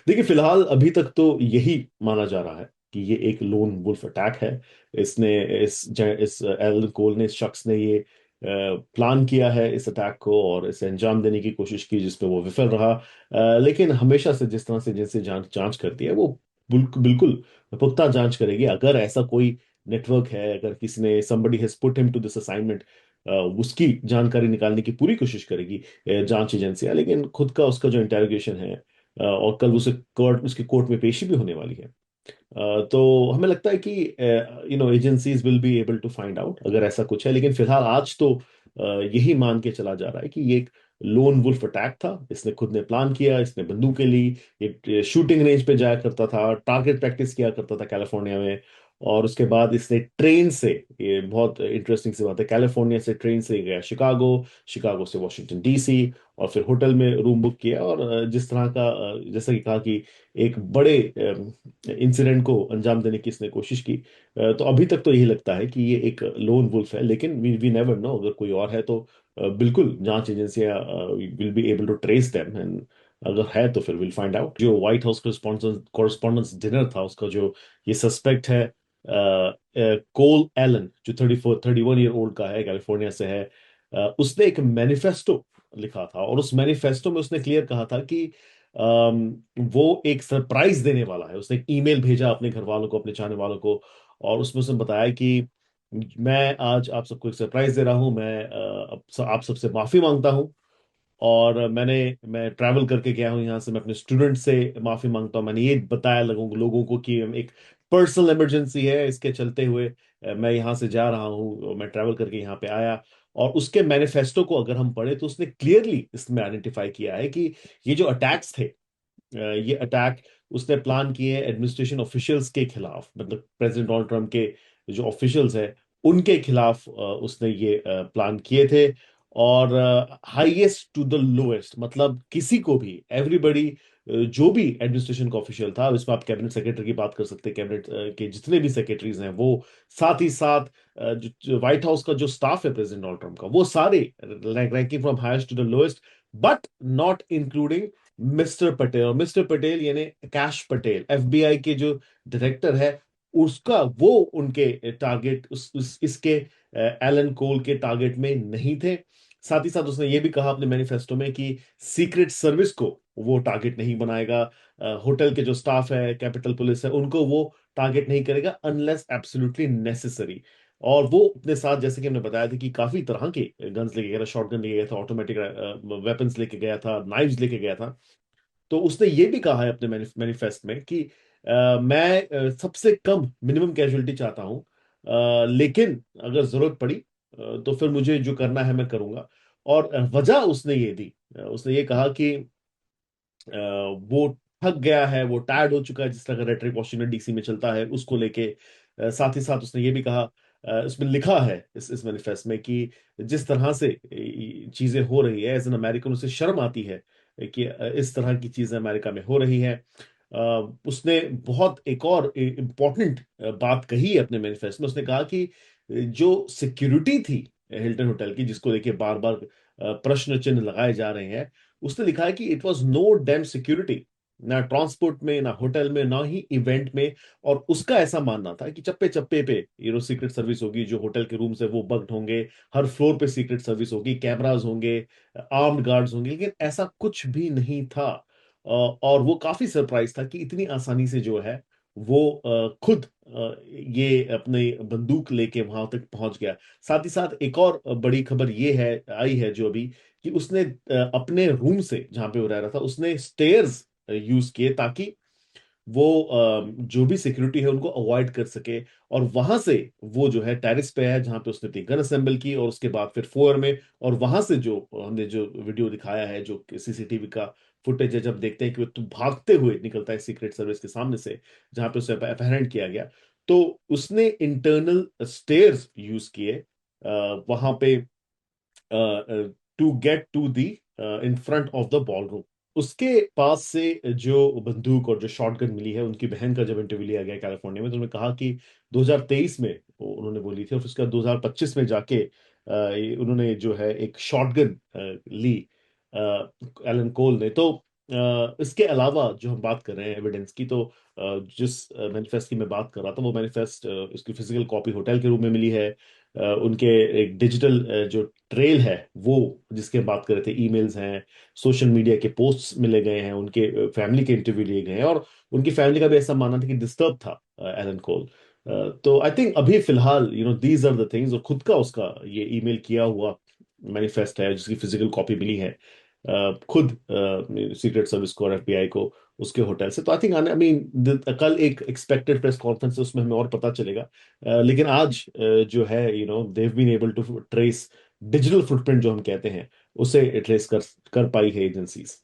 देखिए, फिलहाल अभी तक तो यही माना जा रहा है कि ये एक लोन वुल्फ अटैक है। इसने इस एलन कोल ने, इस शख्स ने ये प्लान किया है इस अटैक को और इसे अंजाम देने की कोशिश की, जिसमें वो विफल रहा। लेकिन हमेशा से जिस तरह से जिनसे जांच जांच करती है, वो बिल्कुल पुख्ता जांच करेगी। अगर ऐसा कोई नेटवर्क है, अगर किसी ने somebody has put him to this assignment, उसकी जानकारी निकालने की पूरी कोशिश करेगी जांच एजेंसियां। लेकिन खुद का उसका जो इंटेरोगेशन है, और कल उसे कोर्ट उसकी कोर्ट में पेशी भी होने वाली है। तो हमें लगता है कि agencies will be able to find out अगर ऐसा कुछ है। लेकिन फिलहाल आज तो यही मान के चला जा रहा है कि ये एक लोन वुल्फ अटैक था। इसने खुद ने प्लान किया, इसने बंदूकें ली, ये शूटिंग रेंज पे जाया करता था, टारगेट प्रैक्टिस किया करता था कैलिफोर्निया में। और उसके बाद इसने ट्रेन से, ये बहुत इंटरेस्टिंग सी बात है, कैलिफोर्निया से ट्रेन से गया शिकागो, शिकागो से वॉशिंगटन डीसी, और फिर होटल में रूम बुक किया। और जिस तरह का, जैसा कि कहा कि एक बड़े इंसिडेंट को अंजाम देने की इसने कोशिश की। तो अभी तक तो यही लगता है कि ये एक लोन वुल्फ है। लेकिन वी नेवर नो, अगर कोई और है तो बिल्कुल जांच एजेंसियां will be able to trace them, and अगर है तो फिर विल फाइंड आउट। जो व्हाइट हाउस कॉरेस्पॉन्डेंस डिनर था, उसका जो ये सस्पेक्ट है, कोल एलन, जो 31 ईयर ओल्ड का है, कैलिफोर्निया से है। उसने एक मैनिफेस्टो लिखा था, और उस मैनिफेस्टो में उसने क्लियर कहा था कि वो एक सरप्राइज देने वाला है। उसने एक ईमेल भेजा अपने घर वालों को, अपने चाहने वालों को, और उसमें उसने बताया कि मैं आज आप सबको एक सरप्राइज दे रहा हूं। मैं आप सबसे माफी मांगता हूं, और मैं ट्रैवल करके गया हूँ यहाँ से, मैं अपने स्टूडेंट से माफी मांगता हूँ। मैंने ये बताया लोगों लोगों को कि एक पर्सनल इमरजेंसी है, इसके चलते हुए मैं यहाँ से जा रहा हूँ, मैं ट्रैवल करके यहाँ पे आया। और उसके मैनिफेस्टो को अगर हम पढ़े तो उसने क्लियरली इसमें आइडेंटिफाई किया है कि ये जो अटैक्स थे, ये अटैक उसने प्लान किए एडमिनिस्ट्रेशन ऑफिशियल्स के खिलाफ, मतलब प्रेसिडेंट डोनाल्ड ट्रंप के जो ऑफिशियल्स हैं उनके खिलाफ उसने ये प्लान किए थे। और हाईएस्ट टू द लोएस्ट, मतलब किसी को भी, एवरीबडी, जो भी एडमिनिस्ट्रेशन का ऑफिशियल था, अब इसमें आप कैबिनेट सेक्रेटरी की बात कर सकते हैं, कैबिनेट के जितने भी सेक्रेटरीज हैं वो, साथ ही साथ जो व्हाइट हाउस का जो स्टाफ है प्रेसिडेंट डोनाल्ड ट्रंप का, वो सारे, ranking from highest to the lowest, but not including mister Patel. और मिस्टर पटेल यानी कैश पटेल, एफबीआई के जो डायरेक्टर है, उसका वो उनके टारगेट, इसके एलन कोल के टारगेट में नहीं थे। साथ ही साथ उसने ये भी कहा अपने मैनिफेस्टो में कि सीक्रेट सर्विस को वो टारगेट नहीं बनाएगा, होटल के जो स्टाफ है, कैपिटल पुलिस है, उनको वो टारगेट नहीं करेगा अनलेस एब्सोल्युटली नेसेसरी। और वो अपने साथ, जैसे कि हमने बताया था, कि काफी तरह के गन्स लेके गया था, शॉटगन लेके गया था, ऑटोमेटिक वेपन्स लेके गया था, नाइव्स लेके गया था। तो उसने ये भी कहा है अपने मैनिफेस्ट में कि मैं सबसे कम मिनिमम कैजुअलिटी चाहता हूं, लेकिन अगर जरूरत पड़ी तो फिर मुझे जो करना है मैं करूंगा। और वजह उसने ये दी, उसने ये कहा कि वो थक गया है, वो टायर्ड हो चुका है, जिस तरह का रेटरिक वॉशिंगटन डीसी में चलता है उसको लेके। साथ ही साथ उसने ये भी कहा, उसमें लिखा है इस मैनिफेस्ट में कि जिस तरह से चीजें हो रही है, एज एन अमेरिकन उसे शर्म आती है कि इस तरह की चीजें अमेरिका में हो रही है। उसने बहुत एक और इम्पोर्टेंट बात कही है अपने मैनिफेस्ट में। उसने कहा कि जो सिक्योरिटी थी हिल्टन होटल की, जिसको लेके बार बार प्रश्न चिन्ह लगाए जा रहे हैं, उसने लिखा है कि it was no damn security, ना ट्रांसपोर्ट में, ना होटल में, ना ही इवेंट में। और उसका ऐसा मानना था कि चप्पे चप्पे पे सीक्रेट सर्विस होगी, जो होटल के रूम्स है वो बग्ड होंगे, हर फ्लोर पे सीक्रेट सर्विस होगी, कैमरास होंगे, आर्म्ड गार्ड्स होंगे। लेकिन ऐसा कुछ भी नहीं था। और वो काफी सरप्राइज था कि इतनी आसानी से जो है वो खुद ये अपने बंदूक लेके वहां तक पहुंच गया। साथ ही साथ एक और बड़ी खबर ये है, आई है जो अभी, कि उसने अपने रूम से, जहां पे वो रह रहा था, उसने स्टेयर्स यूज किए ताकि वो जो भी सिक्योरिटी है उनको अवॉइड कर सके। और वहां से वो जो है टेरिस पे है, जहां पे उसने अपनी गन असेंबल की, और उसके बाद फिर फोर में, और वहां से जो हमने जो वीडियो दिखाया है, जो सीसीटीवी का फुटेज है, जब देखते हैं कि वो तो भागते हुए निकलता है सीक्रेट सर्विस के सामने से, जहां पे उसे अपहरण किया गया, तो उसने इंटरनल स्टेयर्स यूज किए वहां पे, to get to the in front of the ballroom. उसके पास से जो बंदूक और जो शॉटगन मिली है, उनकी बहन का जब इंटरव्यू लिया गया कैलिफोर्निया में, तो उन्होंने कहा कि 2023 में उन्होंने बोली थी, और उसका 2025 में जाके उन्होंने जो है एक शॉटगन ली, एलन कोल ने। तो इसके अलावा जो हम बात कर रहे हैं एविडेंस की, तो जिस मैनिफेस्ट की मैं बात कर रहा था, वो मैनिफेस्ट इसकी फिजिकल कॉपी होटल के रूप में मिली है। उनके एक डिजिटल जो ट्रेल है वो, जिसके हम बात कर रहे थे, ईमेल्स हैं, सोशल मीडिया के पोस्ट्स मिले गए हैं, उनके फैमिली के इंटरव्यू लिए गए हैं, और उनकी फैमिली का भी ऐसा मानना था कि डिस्टर्ब था एलन कोल। तो आई थिंक अभी फिलहाल दीज आर द थिंग्स, और खुद का उसका ये ईमेल किया हुआ मैनिफेस्ट है जिसकी फिजिकल कॉपी मिली है खुद सीक्रेट सर्विस को और एफबीआई को, उसके होटल से। तो आई थिंक आई मीन कल एक एक्सपेक्टेड प्रेस कॉन्फ्रेंस है, उसमें हमें और पता चलेगा। लेकिन आज जो है they've been able to trace digital footprint जो हम कहते हैं, उसे ट्रेस कर कर पाई है एजेंसीज।